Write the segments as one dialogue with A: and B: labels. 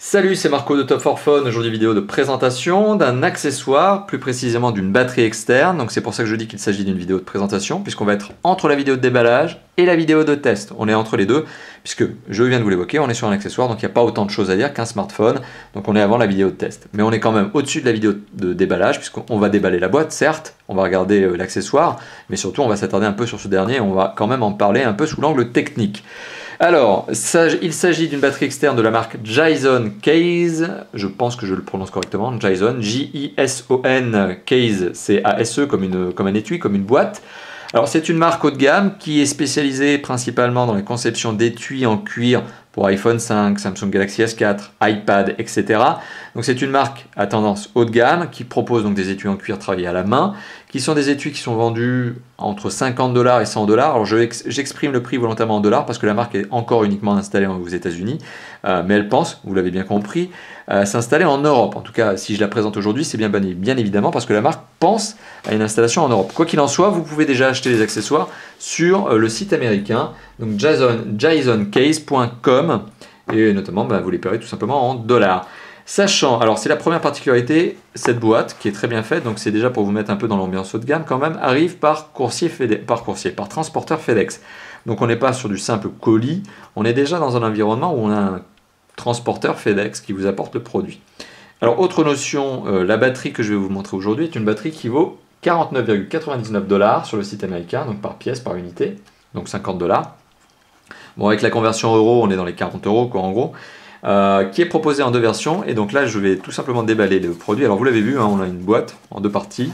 A: Salut, c'est Marco de Top 4 Phone. Aujourd'hui, vidéo de présentation d'un accessoire, plus précisément d'une batterie externe. Donc c'est pour ça que je dis qu'il s'agit d'une vidéo de présentation, puisqu'on va être entre la vidéo de déballage et la vidéo de test. On est entre les deux, puisque je viens de vous l'évoquer, on est sur un accessoire, donc il n'y a pas autant de choses à dire qu'un smartphone. Donc on est avant la vidéo de test. Mais on est quand même au-dessus de la vidéo de déballage, puisqu'on va déballer la boîte, certes, on va regarder l'accessoire, mais surtout on va s'attarder un peu sur ce dernier, et on va quand même en parler un peu sous l'angle technique. Alors, il s'agit d'une batterie externe de la marque Jison Case, je pense que je le prononce correctement, Jison, J-I-S-O-N, Case, c'est A-S-E comme un étui, comme une boîte. Alors c'est une marque haut de gamme qui est spécialisée principalement dans la conception d'étuis en cuir pour iPhone 5, Samsung Galaxy S4, iPad, etc. Donc c'est une marque à tendance haut de gamme qui propose donc des étuis en cuir travaillés à la main, qui sont des étuis qui sont vendus entre 50 $ et 100 $. Alors j'exprime le prix volontairement en dollars parce que la marque est encore uniquement installée aux États-Unis, mais elle pense, vous l'avez bien compris, s'installer en Europe. En tout cas, si je la présente aujourd'hui, c'est bien évidemment parce que la marque pense à une installation en Europe. Quoi qu'il en soit, vous pouvez déjà acheter les accessoires sur le site américain, donc JisonCase.com, et notamment vous les paierez tout simplement en dollars. Sachant, alors c'est la première particularité, cette boîte qui est très bien faite, donc c'est déjà pour vous mettre un peu dans l'ambiance haut de gamme quand même, arrive par transporteur FedEx. Donc on n'est pas sur du simple colis, on est déjà dans un environnement où on a un transporteur FedEx qui vous apporte le produit. Alors autre notion, la batterie que je vais vous montrer aujourd'hui est une batterie qui vaut 49,99 $ sur le site américain, donc par pièce, par unité, donc 50 $. Bon, avec la conversion euro, on est dans les 40 € quoi, en gros. Qui est proposé en deux versions, et donc là je vais tout simplement déballer le produit. Alors vous l'avez vu, hein, on a une boîte en deux parties,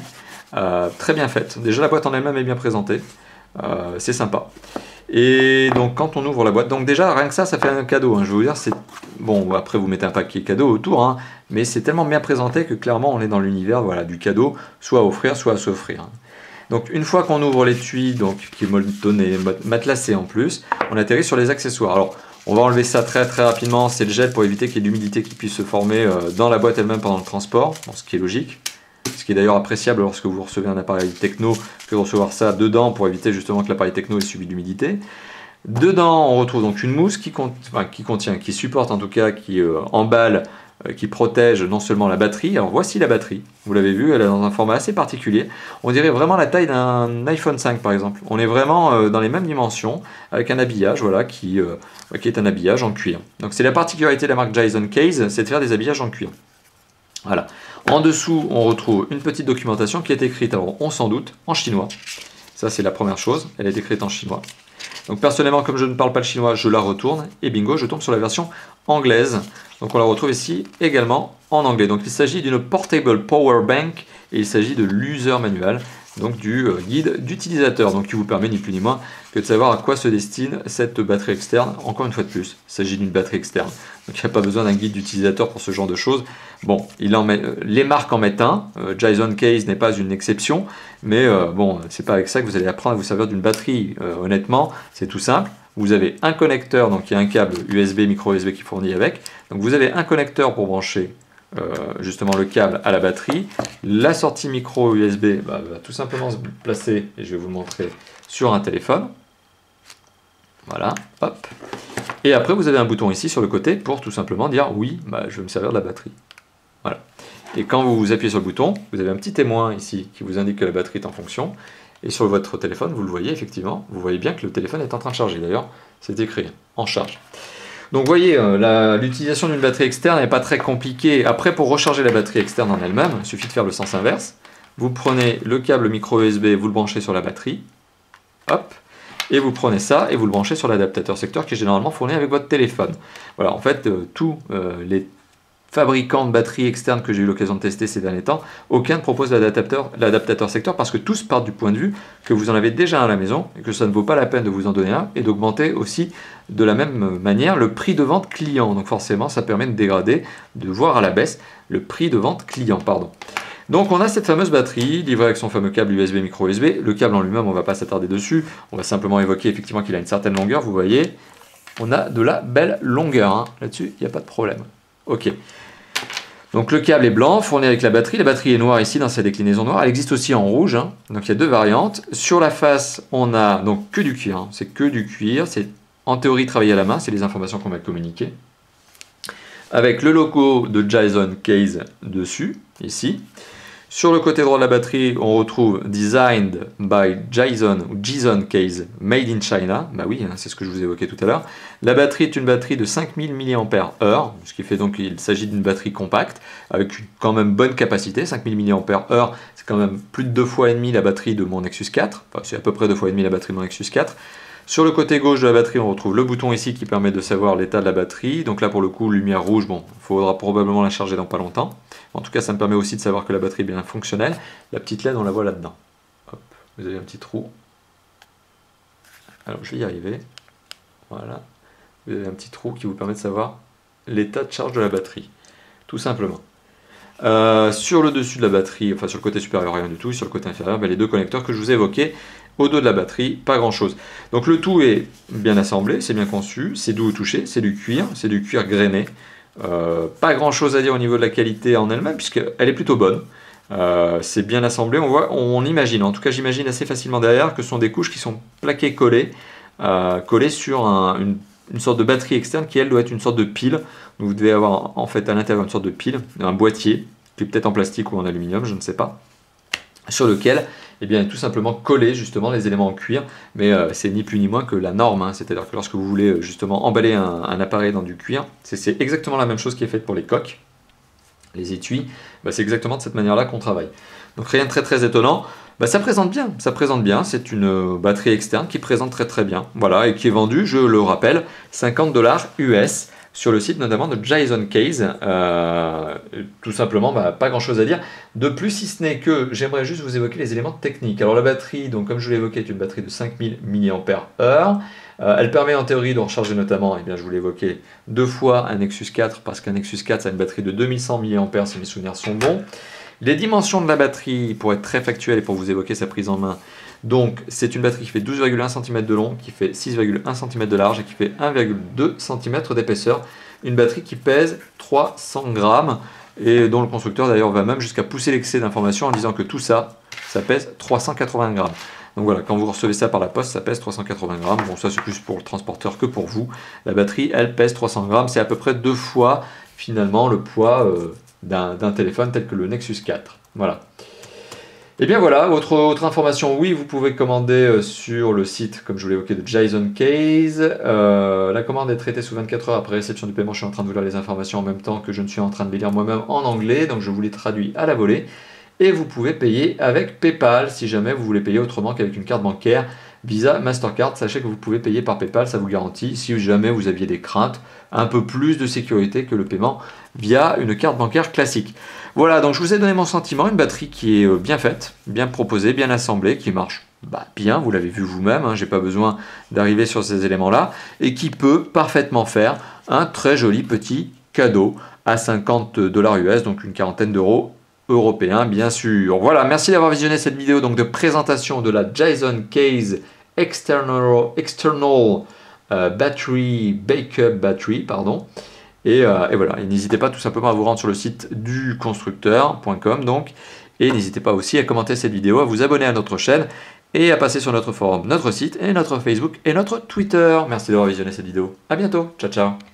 A: très bien faite. Déjà la boîte en elle-même est bien présentée, c'est sympa. Et donc quand on ouvre la boîte, donc déjà rien que ça fait un cadeau, hein, je vais vous dire, c'est bon, après vous mettez un paquet cadeau autour, hein, mais c'est tellement bien présenté que clairement on est dans l'univers, voilà, du cadeau, soit à offrir, soit à s'offrir. Hein. Donc une fois qu'on ouvre l'étui, donc qui est molletonné, matelassé en plus, on atterrit sur les accessoires. Alors on va enlever ça très rapidement, c'est le gel pour éviter qu'il y ait de l'humidité qui puisse se former dans la boîte elle-même pendant le transport, bon, ce qui est logique. Ce qui est d'ailleurs appréciable lorsque vous recevez un appareil techno, que de recevoir ça dedans pour éviter justement que l'appareil techno ait subi de l'humidité. Dedans, on retrouve donc une mousse qui supporte en tout cas, qui emballe, qui protège non seulement la batterie. Alors voici la batterie, vous l'avez vu, elle est dans un format assez particulier. On dirait vraiment la taille d'un iPhone 5 par exemple. On est vraiment dans les mêmes dimensions, avec un habillage voilà, qui est un habillage en cuir. Donc c'est la particularité de la marque Jison Case, c'est de faire des habillages en cuir. Voilà. En dessous, on retrouve une petite documentation qui est écrite, alors on s'en doute, en chinois. Ça c'est la première chose, elle est écrite en chinois. Donc personnellement, comme je ne parle pas le chinois, je la retourne et bingo, je tombe sur la version anglaise. Donc on la retrouve ici également en anglais. Donc il s'agit d'une Portable Power Bank et il s'agit de l'user manual, donc du guide d'utilisateur, donc qui vous permet ni plus ni moins que de savoir à quoi se destine cette batterie externe. Encore une fois de plus, il s'agit d'une batterie externe, donc il n'y a pas besoin d'un guide d'utilisateur pour ce genre de choses. Bon, les marques en mettent un, Jison Case n'est pas une exception, mais bon, c'est pas avec ça que vous allez apprendre à vous servir d'une batterie, honnêtement, c'est tout simple. Vous avez un connecteur, donc il y a un câble USB, micro USB qui fournit avec, donc vous avez un connecteur pour brancher justement le câble à la batterie. La sortie micro USB va tout simplement se placer, et je vais vous le montrer, sur un téléphone. Voilà, hop. Et après vous avez un bouton ici sur le côté pour tout simplement dire oui, je vais me servir de la batterie. Voilà. Et quand vous appuyez sur le bouton, vous avez un petit témoin ici qui vous indique que la batterie est en fonction. Et sur votre téléphone, vous le voyez effectivement, vous voyez bien que le téléphone est en train de charger. D'ailleurs, c'est écrit en charge. Donc vous voyez, l'utilisation d'une batterie externe n'est pas très compliquée. Après, pour recharger la batterie externe en elle-même, il suffit de faire le sens inverse. Vous prenez le câble micro USB, vous le branchez sur la batterie, hop, et vous prenez ça et vous le branchez sur l'adaptateur secteur qui est généralement fourni avec votre téléphone. Voilà, en fait, tous les fabricants de batteries externes que j'ai eu l'occasion de tester ces derniers temps, aucun ne propose l'adaptateur secteur parce que tous partent du point de vue que vous en avez déjà un à la maison et que ça ne vaut pas la peine de vous en donner un et d'augmenter aussi de la même manière le prix de vente client. Donc forcément, ça permet de dégrader, de voir à la baisse le prix de vente client. Pardon. Donc on a cette fameuse batterie livrée avec son fameux câble USB, micro USB. Le câble en lui-même, on ne va pas s'attarder dessus. On va simplement évoquer effectivement qu'il a une certaine longueur. Vous voyez, on a de la belle longueur. Hein. Là-dessus, il n'y a pas de problème. Ok. Donc le câble est blanc, fourni avec la batterie. La batterie est noire ici dans sa déclinaison noire. Elle existe aussi en rouge. Hein. Donc il y a deux variantes. Sur la face, on a donc que du cuir. Hein. C'est que du cuir. C'est en théorie travaillé à la main. C'est les informations qu'on m'a communiquées. avec le logo de Jason Case dessus, ici. Sur le côté droit de la batterie, on retrouve Designed by Jason ou Jason Case, Made in China. Bah oui, hein, c'est ce que je vous évoquais tout à l'heure. La batterie est une batterie de 5000 mAh, ce qui fait donc qu'il s'agit d'une batterie compacte, avec une quand même bonne capacité. 5000 mAh, c'est quand même plus de 2 fois et demi la batterie de mon Nexus 4. Enfin, c'est à peu près 2 fois et demi la batterie de mon Nexus 4. Sur le côté gauche de la batterie, on retrouve le bouton ici qui permet de savoir l'état de la batterie. Donc là, pour le coup, lumière rouge, bon, il faudra probablement la charger dans pas longtemps. En tout cas, ça me permet aussi de savoir que la batterie est bien fonctionnelle. La petite LED, on la voit là-dedans. Hop, vous avez un petit trou. Alors, je vais y arriver. Voilà. Vous avez un petit trou qui vous permet de savoir l'état de charge de la batterie. Tout simplement. Sur le dessus de la batterie, enfin sur le côté supérieur, rien du tout. Sur le côté inférieur, les deux connecteurs que je vous ai évoqués. Au dos de la batterie, pas grand chose. Donc le tout est bien assemblé, c'est bien conçu, c'est doux au toucher, c'est du cuir grainé. Pas grand chose à dire au niveau de la qualité en elle-même, puisqu'elle est plutôt bonne. C'est bien assemblé, on imagine, en tout cas j'imagine assez facilement derrière que ce sont des couches qui sont plaquées collées sur une sorte de batterie externe qui elle doit être une sorte de pile. Donc vous devez avoir en fait à l'intérieur une sorte de pile, un boîtier, qui est peut-être en plastique ou en aluminium, je ne sais pas, sur lequel eh bien, tout simplement coller justement les éléments en cuir, mais c'est ni plus ni moins que la norme, hein. C'est-à-dire que lorsque vous voulez justement emballer un appareil dans du cuir, c'est exactement la même chose qui est faite pour les coques, les étuis, c'est exactement de cette manière-là qu'on travaille. Donc rien de très très étonnant, ça présente bien, c'est une batterie externe qui présente très très bien, voilà, et qui est vendue, je le rappelle, 50$ US, sur le site notamment de Jason Case, tout simplement pas grand chose à dire, de plus si ce n'est que j'aimerais juste vous évoquer les éléments techniques. Alors la batterie, donc comme je vous l'ai évoqué, est une batterie de 5000 mAh, elle permet en théorie de recharger notamment, je vous l'ai évoqué, 2 fois un Nexus 4, parce qu'un Nexus 4 ça a une batterie de 2100 mAh si mes souvenirs sont bons. Les dimensions de la batterie, pour être très factuel et pour vous évoquer sa prise en main, donc c'est une batterie qui fait 12,1 cm de long, qui fait 6,1 cm de large et qui fait 1,2 cm d'épaisseur. Une batterie qui pèse 300 grammes et dont le constructeur d'ailleurs va même jusqu'à pousser l'excès d'information en disant que tout ça, ça pèse 380 grammes. Donc voilà, quand vous recevez ça par la poste, ça pèse 380 grammes. Bon, ça c'est plus pour le transporteur que pour vous. La batterie, elle pèse 300 grammes. C'est à peu près 2 fois finalement le poids d'un téléphone tel que le Nexus 4. Voilà. Et bien voilà, autre information, oui, vous pouvez commander sur le site, comme je vous l'ai évoqué, de Jason Case. La commande est traitée sous 24 heures après réception du paiement. Je suis en train de vous lire les informations en même temps que je ne suis en train de les lire moi-même en anglais, donc je vous les traduis à la volée. Et vous pouvez payer avec PayPal si jamais vous voulez payer autrement qu'avec une carte bancaire Visa, Mastercard. Sachez que vous pouvez payer par PayPal, ça vous garantit, si jamais vous aviez des craintes, un peu plus de sécurité que le paiement via une carte bancaire classique. Voilà, donc je vous ai donné mon sentiment, une batterie qui est bien faite, bien proposée, bien assemblée, qui marche bien, vous l'avez vu vous-même, hein, j'ai pas besoin d'arriver sur ces éléments-là, et qui peut parfaitement faire un très joli petit cadeau à 50$ US, donc une quarantaine d'euros européens bien sûr. Voilà, merci d'avoir visionné cette vidéo donc de présentation de la Jason Case External Battery Backup Battery, pardon. Et voilà, et n'hésitez pas tout simplement à vous rendre sur le site du constructeur.com donc, et n'hésitez pas aussi à commenter cette vidéo, à vous abonner à notre chaîne et à passer sur notre forum, notre site et notre Facebook et notre Twitter. Merci d'avoir visionné cette vidéo. À bientôt. Ciao ciao.